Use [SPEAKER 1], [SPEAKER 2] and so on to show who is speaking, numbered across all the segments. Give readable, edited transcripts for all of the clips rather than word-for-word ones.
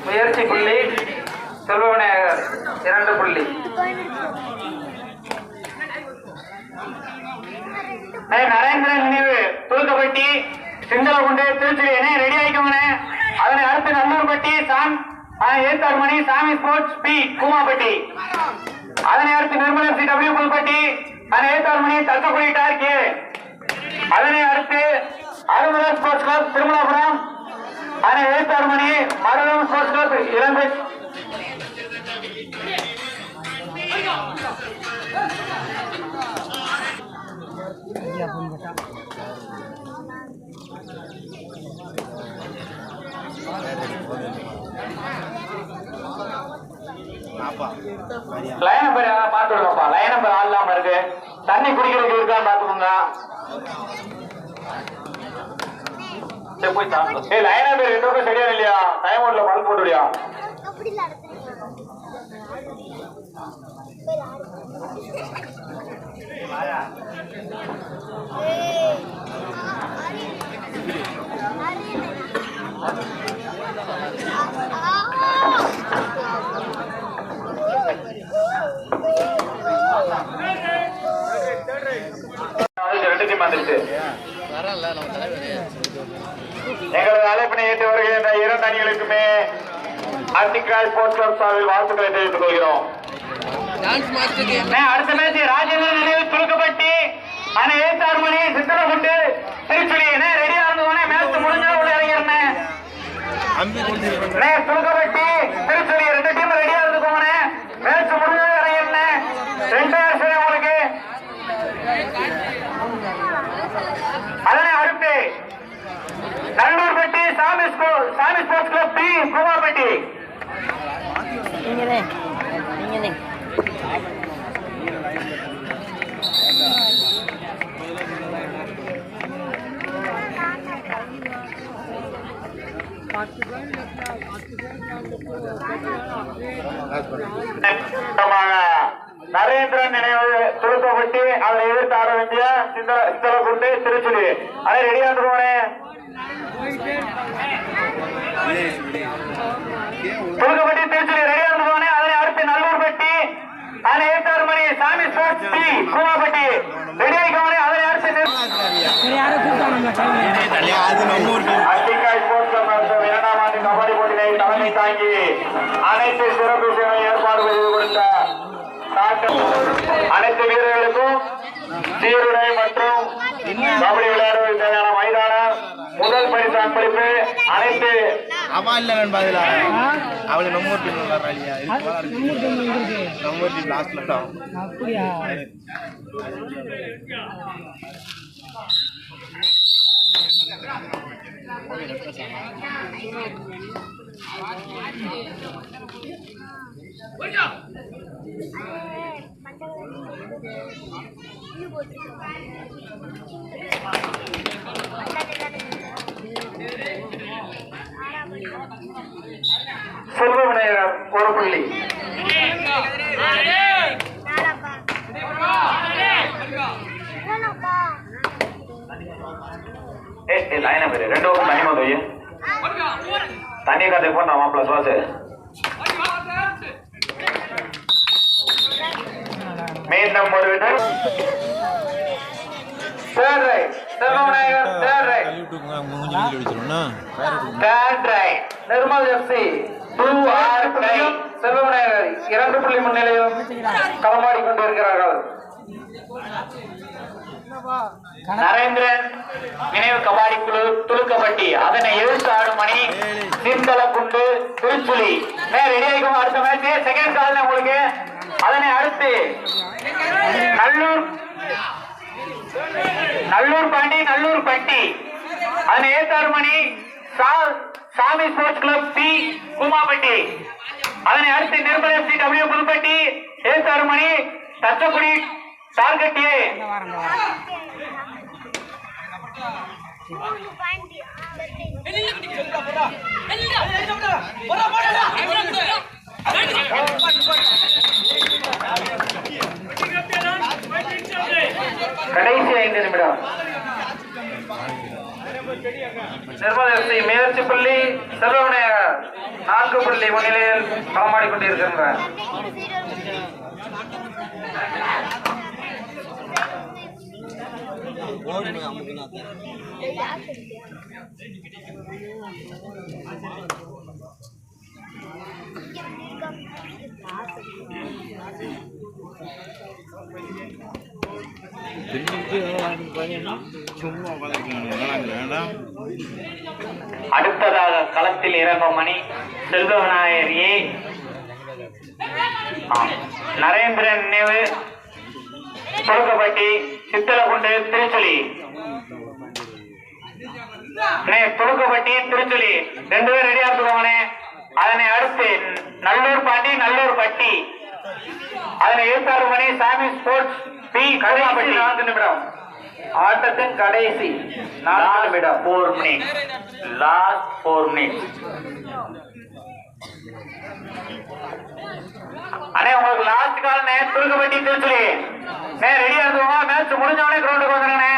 [SPEAKER 1] முயற்சி புள்ளி செல்வவிநாயகர் 2 புள்ளி. நரேந்திரன் நினைவு தூத்துப்பட்டி சிந்தலகுண்டு திருச்சி ரெடி ஆயிக்கோங்க. அதனை அடுத்து நல்லூர்பட்டி ஏத்தார்மணி சாமி ஸ்போர்ட்ஸ் பி கூமாப்பட்டி. அதனை அடுத்து நிர்மலர் சி டபிள்யூ புல்பட்டி ஏத்தார்மணி தச்சக்குடி டார்கே. அதனை அடுத்து அருமலர் ஸ்போர்ட்ஸ் கிளப் திருமலாபுரம் ஏத்தார்மணி Marutham sports club Ilangai. Line number பாத்துருக்கப்பா. லைன் நம்பர் ஆள் இல்லாம இருக்கு. தண்ணி குடிக்கிறதுக்கு இருக்கான்னு பாத்துக்கோங்க. போய் சாப்பிடும். லைன் நம்பர் 2 சரியா இல்லையா? டைம் ஓட்ல பல்ப் போட்டுடியா? எங்களது அழைப்பினை ஏற்று வருகின்ற 2 அணிகளுக்குமே ஆர்டிகால் ஸ்போர்ட்ஸ் கிளப் சார்பில் வாழ்த்துக்களை தெரிவித்துக் கொள்கிறோம். அடுத்த மேட்ச் ராஜேந்திர நினைவு துருக்கப்பட்டி ஏத்தார்மணி சித்தரகுண்டு திருச்சுழி ரெடியா இருந்தோடனே மேட்ச் முடிஞ்ச உள்ள இறங்கிருந்தேன். துருக்கப்பட்டி திருச்சுழி 2 டீம் ரெடியா இருந்துக்கோங்க. மேட்ச் முடிஞ்ச இறங்கிருந்தேன். 2 உங்களுக்கு. அதனை அடுத்து Nallurpatti Sami Sports Club B Koomapatti. Narendran நினைவு துருக்கப்பட்டு அதை எதிர்த்து ஆட வேண்டிய சித்தலகுண்டு திருச்சுழி. அதை ரெடியா போனேன். துருக்கப்பட்டி திருச்சுழி ரெடியா போனேன். அதனை அடுத்து நல்லூர்பட்டி ஏத்தார்மணி சாமி ஸ்போர்ட்ஸ் பி கூமாப்பட்டி ரெடி ஆகிக்கோங்க. அதனை அடுத்து அட்டிக்காய் ஸ்போர்ட்ஸ் 2ஆம் ஆண்டு கபடி போட்டியை தலைமை தாங்கி அனைத்து சிறப்பு சேவை ஏற்பாடு செய்து கொடுத்த அனைத்து வீரர்களுக்கும் சீருடை மற்றும் கபடி விளையாடுவதற்கு தேவையான மைதானம் முதல் பரிசு அன்பளிப்பு அனைத்து அவளுக்கு நம்ம செல்வவிநாயகர் 1 புள்ளி. லைன் நம்பர் 2 தண்ணி வந்து தண்ணி காத்துக்கு போன மாப்பிள்ள சுவாசு மீண்டும் ஒரு விட்டு நிர்மல் எஃப்சி 2 செல்வவிநாயகர் 2 புள்ளி முன்னிலையும் களமாடி கொண்டிருக்கிறார்கள். நரேந்திரன் நினைவு கபாடி குழு துலுக்கப்பட்டி அதனை எதிர்த்து ஆடும் அணி சிந்தலகுண்டு திருச்சுழி ரெடியாகும். அடுத்த மேட்ச் செகண்ட் கால் உங்களுக்கு. அதனை அடுத்து நல்லூர் பாண்டி நல்லூர் பட்டி அதனை ஏத்தார்மணி சாமி ஸ்போர்ட்ஸ் கிளப் பி கூமாப்பட்டி. அதனை அடுத்து நிர்மலர் சி டபிள்யூ புல்பட்டி ஏத்தார்மணி தச்சக்குடி டார்கெட். கடைசி 5 நிமிடம். நிர்மல் எஃப்சி முயற்சி புள்ளி செல்வவிநாயகர் 4 புள்ளி முன்னிலையில் களமாடிக் கொண்டிருக்கின்றார். அடுத்ததாக களத்தில் இறங்கும் அணி செல்வவிநாயகர் ஏ, நரேந்திரன் நினைவு துடுக்கப்பட்டி சித்தலகுண்டு திருச்சுழி. துடுக்கப்பட்டி திருச்சுழி 2 பேர் ரெடியா இருக்குவானே. அதனை அடுத்து நல்லூர் பாண்டி நல்லூர் பட்டி, அதனை 76 மணி சாமி ஸ்போர்ட்ஸ் பி. கடைசி 4 நிமிடம். ஆட்டத்தின் கடைசி 4 நிமிடம். 4 மினிட். Last 4 minute. அண்ணே உங்களுக்கு லாஸ்ட் கால் துடுக்கப்பட்டி திருச்சுழி ரெடியா இருக்குவாங்க. மேட்ச் முடிஞ்சவனே கிரவுண்டுக்கு வந்துருங்கண்ணே.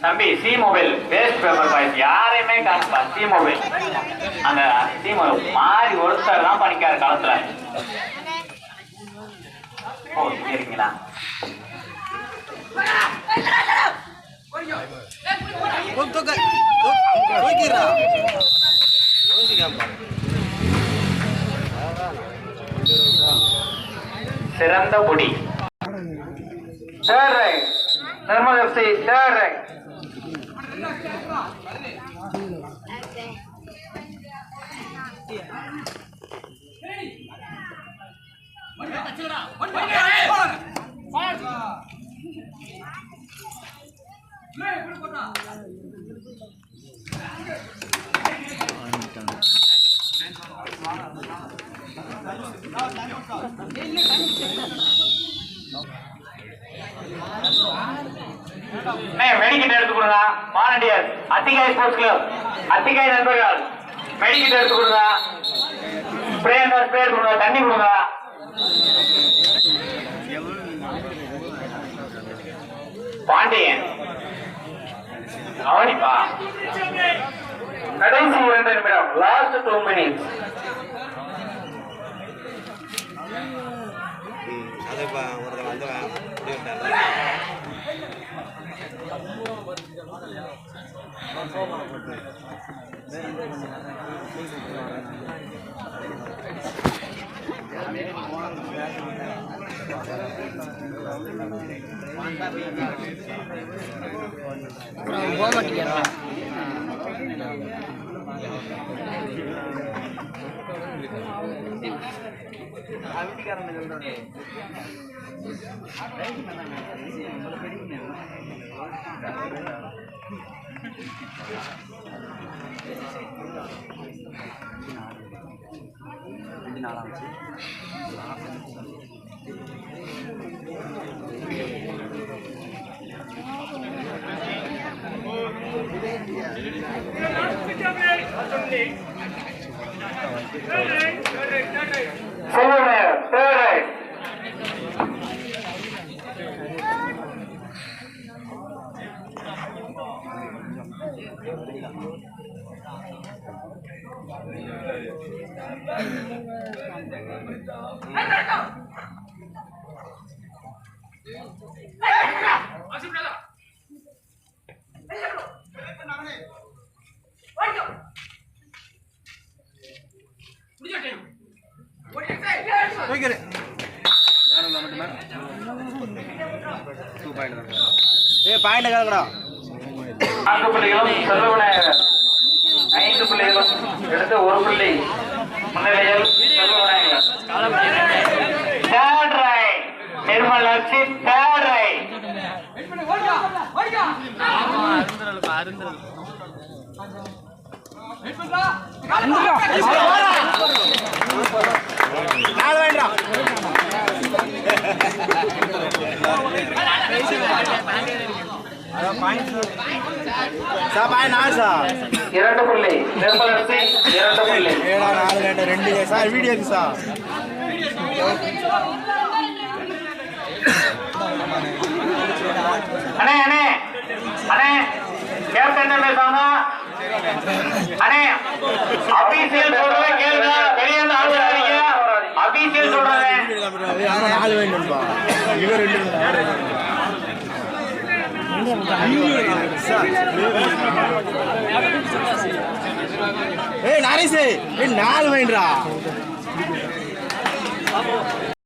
[SPEAKER 1] தம்பி C mobile waste paper boys யாரையுமே காணுப்பா. சி மொபைல் அந்த சி மொபைல் மாறி ஒருத்தர் தான் பண்ணிக்காரு காலத்துல. ஓ சரிங்களா. சிறந்த பொடி Nirmal FC third right. Med kit எடுத்து கொடுங்க. வாலண்டியர் அத்திகாய் ஸ்போர்ட்ஸ் கிளப், அத்திகாய் நண்பர்கள் மெடிக்கிட் எடுத்து கொடுங்க. ஸ்ப்ரே கொடுங்க, தண்ணி கொடுங்க. பாண்டியன் அவனிப்பா கடைசி 2 நிமிடம். Last 2 minutes.
[SPEAKER 2] பாயிண்ட்
[SPEAKER 1] 4 புள்ளிகளும் செல்வவிநாயகர் 5 புள்ளிகளும் எடுத்து 1 புள்ளி முன்னிலையில் Selvavinayagar. Third right Nirmal Harshit. Third right இரண்டு புள்ளி நிர்மல் அர்ஷித் 2 புள்ளி.
[SPEAKER 2] வீடியோக்கு சார்
[SPEAKER 1] அண்ணே அண்ணே அண்ணே கேப்டன் பேசாம அண்ணே அபிஷியல் சொல்றதை கேளுங்க. வெளியே இருந்து ஆள் வராதீங்க. அபிஷியல் சொல்றதை
[SPEAKER 2] 4 வேண்டும்பா. இவர் 2 ஏய் நாரேஷ் 4 வேண்டா.